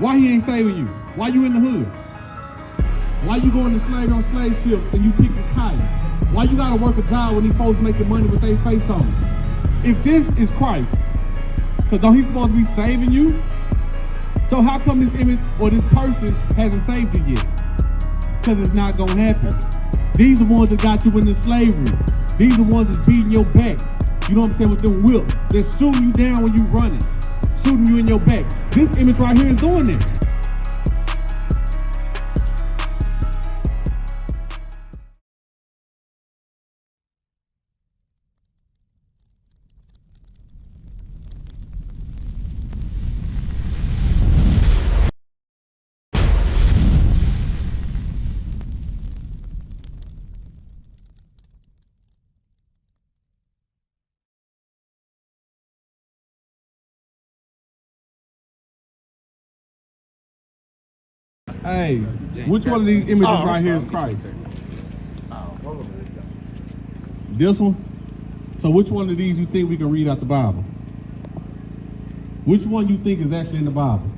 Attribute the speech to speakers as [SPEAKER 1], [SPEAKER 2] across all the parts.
[SPEAKER 1] Why he ain't saving you? Why you in the hood? Why you going to slave on slave ships and you picking cotton? Why you gotta work a job when these folks making money with their face on it? If this is Christ, because don't he supposed to be saving you? So how come this image or this person hasn't saved you yet? Because it's not gonna happen. These are the ones that got you into slavery. These are the ones that's beating your back. You know what I'm saying, with them whips. They're shooting you down when you running, shooting you in your back. This image right here is doing that. Hey, which one of these images right here is Christ? This one? So which one of these you think we can read out the Bible? Which one you think is actually in the Bible?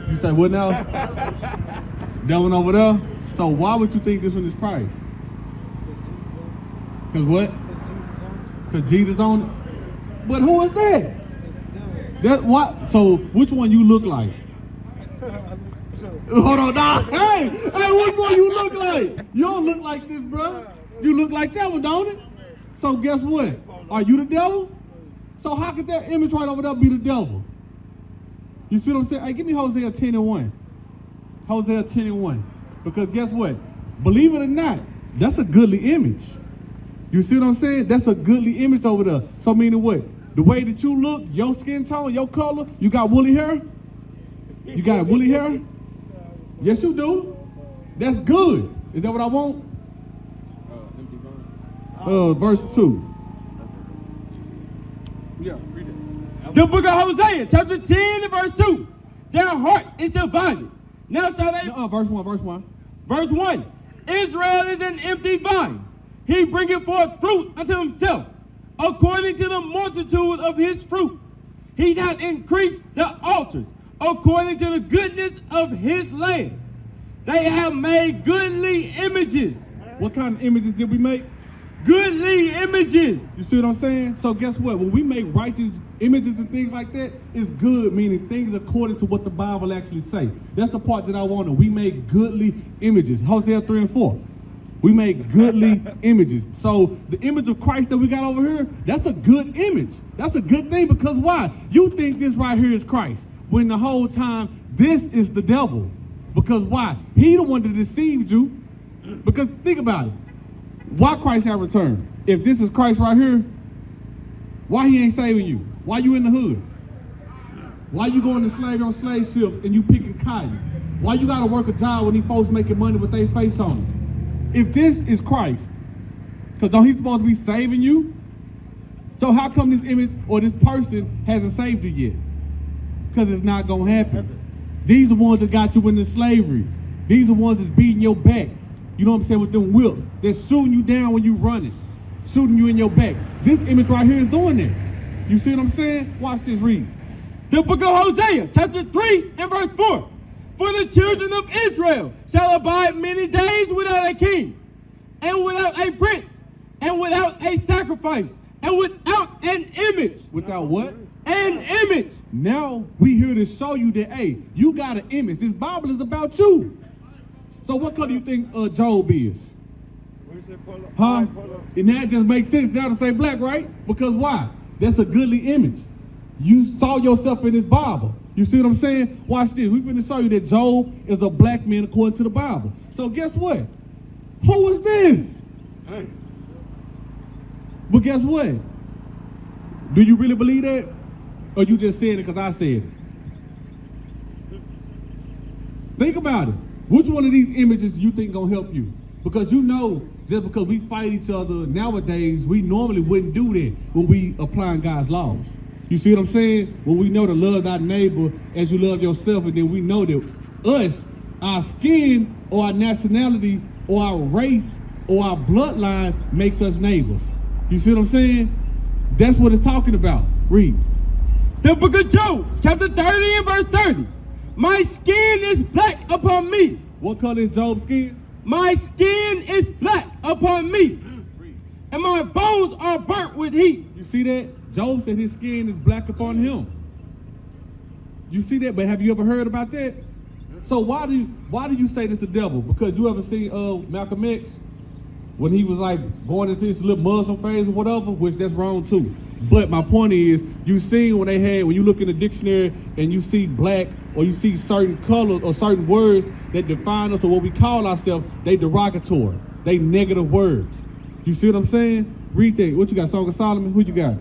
[SPEAKER 1] You say what now? That one over there? So why would you think this one is Christ? Because what? Because Jesus on it? But who is that? That what? So which one you look like? Hold on, nah. Hey, which one you look like? You don't look like this, bro. You look like that one, don't it? So guess what? Are you the devil? So how could that image right over there be the devil? You see what I'm saying? Hey, give me Hosea 10:1. Hosea 10:1. Because guess what? Believe it or not, that's a goodly image. You see what I'm saying? That's a goodly image over there. So meaning what? The way that you look, your skin tone, your color, you got woolly hair? You got woolly hair? Yes, you do. That's good. Is that what I want? Verse 2. Yeah, read it.
[SPEAKER 2] The book of Hosea, chapter 10 and verse 2. Their heart is divided. Now shall they...
[SPEAKER 1] verse 1.
[SPEAKER 2] Verse 1. Israel is an empty vine. He bringeth forth fruit unto himself, according to the multitude of his fruit. He hath increased the altars, according to the goodness of his land. They have made goodly images.
[SPEAKER 1] What kind of images did we make?
[SPEAKER 2] Goodly images.
[SPEAKER 1] You see what I'm saying? So guess what? When we make righteous images and things like that, it's good, meaning things according to what the Bible actually say. That's the part that I wanted. We make goodly images. Hosea 3 and 4. We make goodly images. So the image of Christ that we got over here, that's a good image. That's a good thing because why? You think this right here is Christ, when the whole time this is the devil. Because why? He the one that deceived you. Because think about it. Why Christ have returned? If this is Christ right here, why he ain't saving you? Why you in the hood? Why you going to slave on slave ships and you picking cotton? Why you gotta work a job when these folks making money with their face on it? If this is Christ, because don't he supposed to be saving you? So how come this image or this person hasn't saved you yet? Because it's not gonna happen. These are the ones that got you into slavery. These are the ones that's beating your back. You know what I'm saying, with them whips. They're shooting you down when you running, shooting you in your back. This image right here is doing that. You see what I'm saying? Watch this, read.
[SPEAKER 2] The book of Hosea, chapter 3 and verse 4. For the children of Israel shall abide many days without a king, and without a prince, and without a sacrifice, and without an image.
[SPEAKER 1] Without what?
[SPEAKER 2] An image.
[SPEAKER 1] Now we here to show you that, hey, you got an image. This Bible is about you. So what color do you think Job is? Huh? And that just makes sense now to say black, right? Because why? That's a goodly image. You saw yourself in this Bible. You see what I'm saying? Watch this. We finna show you that Job is a black man according to the Bible. So guess what? Who is this?
[SPEAKER 2] Hey.
[SPEAKER 1] But guess what? Do you really believe that? Or you just saying it because I said it? Think about it. Which one of these images you think gonna help you? Because you know, just because we fight each other nowadays, we normally wouldn't do that when we applying God's laws. You see what I'm saying? When we know to love thy neighbor as you love yourself, and then we know that us, our skin or our nationality or our race or our bloodline makes us neighbors. You see what I'm saying? That's what it's talking about. Read.
[SPEAKER 2] The book of Job, chapter 30 and verse 30. My skin is black upon me.
[SPEAKER 1] What color is Job's skin?
[SPEAKER 2] My skin is black upon me, and my bones are burnt with heat.
[SPEAKER 1] You see that? Job said his skin is black upon him. You see that? But have you ever heard about that? So why do you say this the devil? Because you ever seen Malcolm X when he was like going into his little Muslim phase or whatever, which that's wrong too. But my point is, you see when you look in the dictionary and you see black or you see certain colors or certain words that define us or what we call ourselves, they derogatory, they negative words. You see what I'm saying? Read that. What you got? Song of Solomon? Who you got?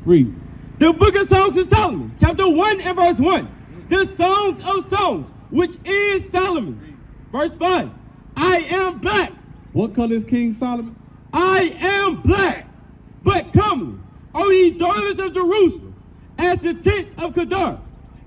[SPEAKER 1] Read.
[SPEAKER 2] The book of Songs of Solomon, chapter 1 and verse 1. The Songs of Songs, which is Solomon's. Verse 5. I am black.
[SPEAKER 1] What color is King Solomon?
[SPEAKER 2] I am black, but comely, O ye daughters of Jerusalem, as the tents of Kedar,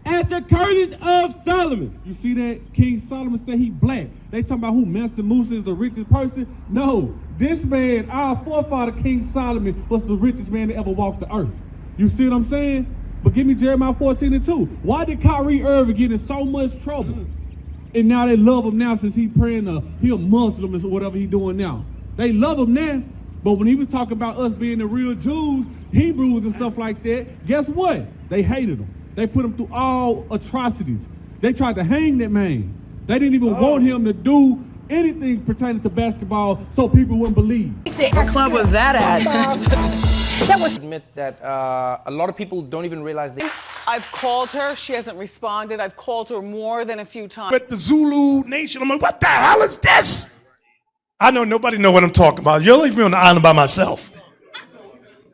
[SPEAKER 2] as the curtains of Solomon.
[SPEAKER 1] You see that? King Solomon said he black. They talking about who Master Musa is the richest person? No, this man, our forefather King Solomon, was the richest man that ever walked the earth. You see what I'm saying? But give me Jeremiah 14 and 2. Why did Kyrie Irving get in so much trouble? And now they love him now since he he a Muslim or whatever he doing now. They love him now. But when he was talking about us being the real Jews, Hebrews and stuff like that, guess what? They hated him. They put him through all atrocities. They tried to hang that man. They didn't even want him to do anything pertaining to basketball so people wouldn't believe.
[SPEAKER 3] What club was that at?
[SPEAKER 4] Admit that a lot of people don't even realize they.
[SPEAKER 5] I've called her. She hasn't responded. I've called her more than a few times.
[SPEAKER 6] But the Zulu Nation, I'm like, what the hell is this? I know nobody know what I'm talking about. You'll leave me on the island by myself.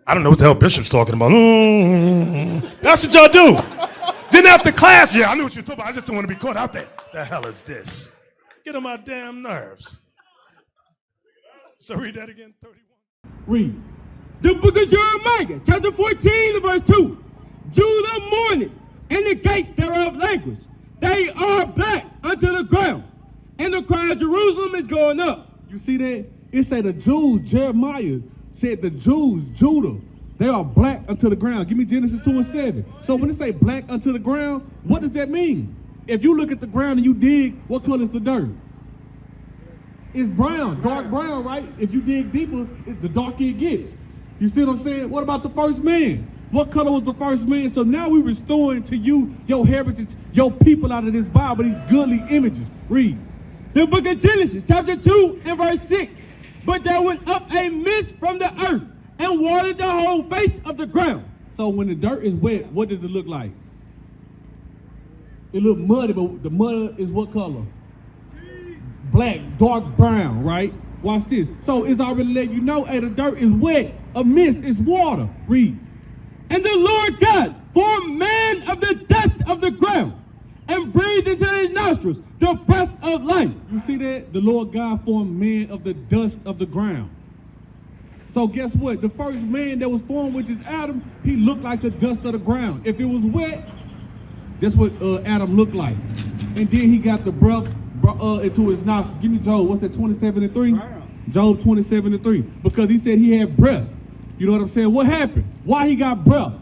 [SPEAKER 6] I don't know what the hell Bishop's talking about. That's what y'all do. Then after class, yeah, I knew what you were talking about. I just don't want to be caught out there. The hell is this? Get on my damn nerves. So read that again, 31.
[SPEAKER 1] Read.
[SPEAKER 2] The book of Jeremiah, chapter 14, verse 2. Judah mourneth, and the gates thereof languish. They are black unto the ground, and the cry of Jerusalem is going up.
[SPEAKER 1] You see that? It said the Jews, Jeremiah said the Jews, Judah, they are black unto the ground. Give me Genesis 2 and 7. So when it say black unto the ground, what does that mean? If you look at the ground and you dig, what color is the dirt? It's brown, dark brown, right? If you dig deeper, the darker it gets. You see what I'm saying? What about the first man? What color was the first man? So now we're restoring to you your heritage, your people out of this Bible, these goodly images. Read.
[SPEAKER 2] The book of Genesis, chapter 2 and verse 6. But there went up a mist from the earth and watered the whole face of the ground.
[SPEAKER 1] So when the dirt is wet, what does it look like? It look muddy, but the mud is what color? Black, dark brown, right? Watch this. So it's already letting you know, hey, the dirt is wet. A mist is water. Read.
[SPEAKER 2] And the Lord God formed man of the dust of the ground and breathed into his nostrils the breath of life.
[SPEAKER 1] You see that? The Lord God formed man of the dust of the ground. So guess what? The first man that was formed, which is Adam, he looked like the dust of the ground. If it was wet, that's what Adam looked like. And then he got the breath into his nostrils. Give me Job. What's that, 27 and 3? Job 27 and 3. Because he said he had breath. You know what I'm saying? What happened? Why he got breath?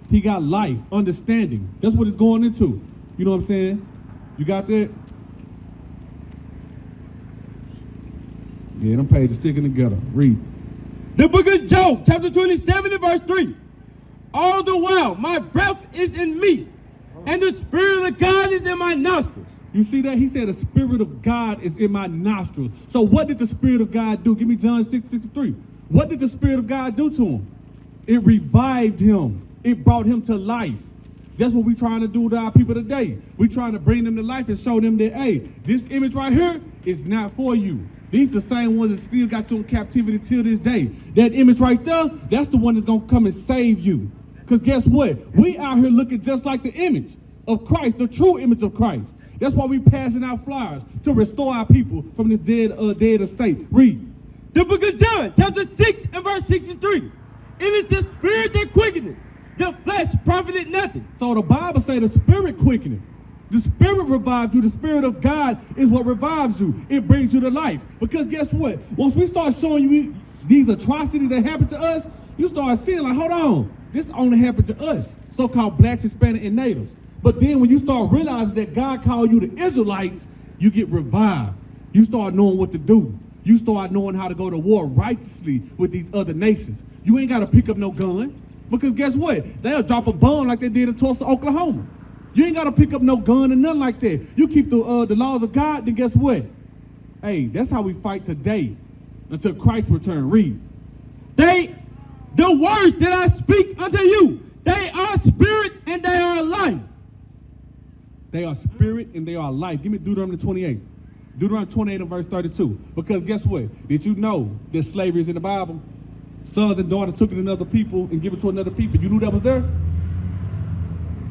[SPEAKER 1] He got life, understanding. That's what it's going into. You know what I'm saying? You got that? Yeah, them pages sticking together. Read.
[SPEAKER 2] The book of Job, chapter 27 and verse 3. All the while my breath is in me, and the Spirit of God is in my nostrils.
[SPEAKER 1] You see that? He said the Spirit of God is in my nostrils. So what did the Spirit of God do? Give me John 6:63. What did the Spirit of God do to him? It revived him. It brought him to life. That's what we're trying to do to our people today. We're trying to bring them to life and show them that, hey, this image right here is not for you. These the same ones that still got you in captivity till this day. That image right there, that's the one that's going to come and save you. Because guess what? We out here looking just like the image of Christ, the true image of Christ. That's why we passing out flyers to restore our people from this dead estate. Read.
[SPEAKER 2] The book of John, chapter 6 and verse 63. It is the Spirit that quickeneth, the flesh profited nothing.
[SPEAKER 1] So the Bible say the Spirit quickeneth. The Spirit revives you. The Spirit of God is what revives you. It brings you to life. Because guess what? Once we start showing you these atrocities that happen to us, you start seeing like, hold on, This only happened to us, so-called blacks, Hispanic, and natives. But then when you start realizing that God called you the Israelites, you get revived. You start knowing what to do. You start knowing how to go to war righteously with these other nations. You ain't got to pick up no gun, because guess what? They'll drop a bomb like they did in Tulsa, Oklahoma. You ain't got to pick up no gun or nothing like that. You keep the laws of God, then guess what? Hey, that's how we fight today until Christ return. Read.
[SPEAKER 2] The words that I speak unto you, they are spirit and they are life.
[SPEAKER 1] They are spirit and they are life. Give me Deuteronomy 28. Deuteronomy 28 and verse 32. Because guess what? Did you know that slavery is in the Bible? Sons and daughters took it to another people and give it to another people. You knew that was there?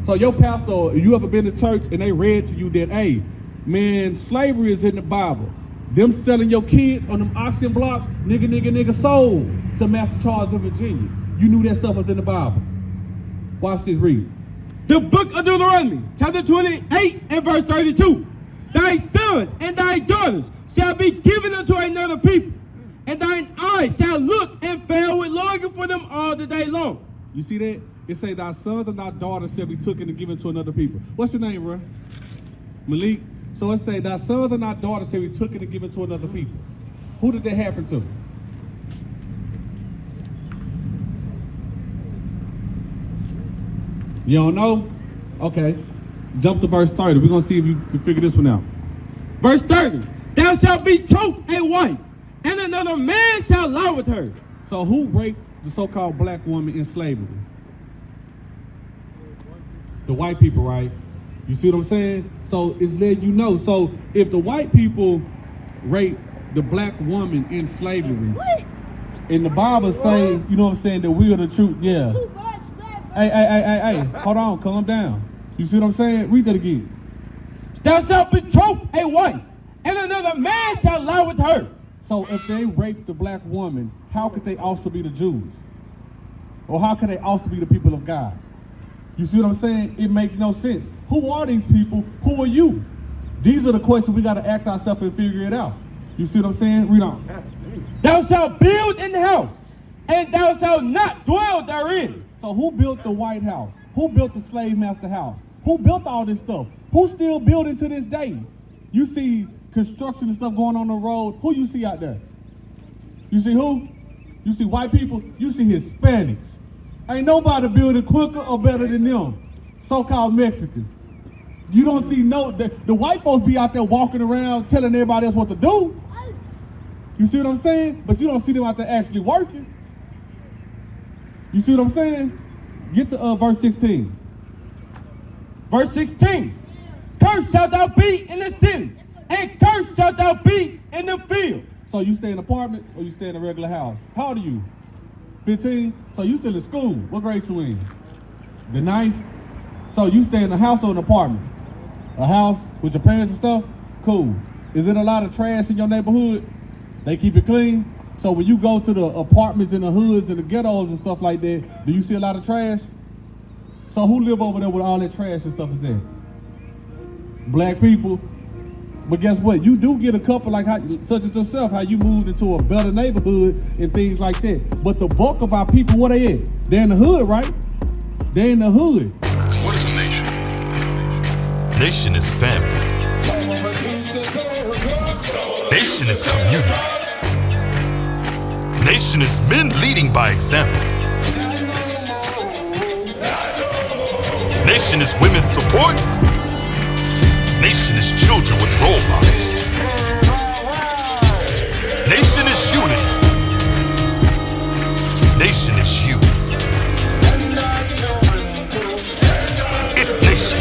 [SPEAKER 1] So your pastor, you ever been to church and they read to you that, hey, man, slavery is in the Bible. Them selling your kids on them auction blocks, nigga, sold to Master Charles of Virginia. You knew that stuff was in the Bible. Watch this, read.
[SPEAKER 2] The book of Deuteronomy, chapter 28 and verse 32. Thy sons and thy daughters shall be given unto another people, and thine eyes shall look and fail with longing for them all the day long.
[SPEAKER 1] You see that? It say thy sons and thy daughters shall be taken and given to another people. What's your name, bro? Malik. So it say thy sons and thy daughters shall be taken and given to another people. Who did that happen to? You don't know? Okay. Jump to verse 30. We're going to see if you can figure this one out.
[SPEAKER 2] Verse 30. Thou shalt betroth a wife, and another man shall lie with her.
[SPEAKER 1] So who raped the so-called black woman in slavery? The white people, right? You see what I'm saying? So it's letting you know. So if the white people rape the black woman in slavery, and the Bible say, you know what I'm saying, that we are the truth, yeah. Hey, hold on, calm down. You see what I'm saying? Read that again.
[SPEAKER 2] Thou shalt betroth a wife, and another man shall lie with her.
[SPEAKER 1] So if they rape the black woman, how could they also be the Jews? Or how could they also be the people of God? You see what I'm saying? It makes no sense. Who are these people? Who are you? These are the questions we got to ask ourselves and figure it out. You see what I'm saying? Read on.
[SPEAKER 2] Thou shalt build in the house, and thou shalt not dwell therein.
[SPEAKER 1] So who built the White House? Who built the slave master house? Who built all this stuff? Who's still building to this day? You see construction and stuff going on the road. Who you see out there? You see who? You see white people? You see Hispanics. Ain't nobody building quicker or better than them. So-called Mexicans. You don't see the white folks be out there walking around telling everybody else what to do. You see what I'm saying? But you don't see them out there actually working. You see what I'm saying? Get to verse 16.
[SPEAKER 2] Verse 16. Cursed shalt thou be in the city, and cursed shalt thou be in the field.
[SPEAKER 1] So you stay in apartments or you stay in a regular house? How old are you? 15? So you still in school. What grade you in? The 9th? So you stay in a house or an apartment? A house with your parents and stuff? Cool. Is it a lot of trash in your neighborhood? They keep it clean? So when you go to the apartments in the hoods and the ghettos and stuff like that, do you see a lot of trash? So who live over there with all that trash and stuff is there? Black people. But guess what? You do get a couple like how, such as yourself, how you moved into a better neighborhood and things like that. But the bulk of our people, where they at? They're in the hood, right? They're in the hood.
[SPEAKER 7] What is a nation? Nation is family. Nation is community. Nation is men leading by example. Nation is women's support. Nation is children with role models. Nation is unity. Nation is you. It's nation.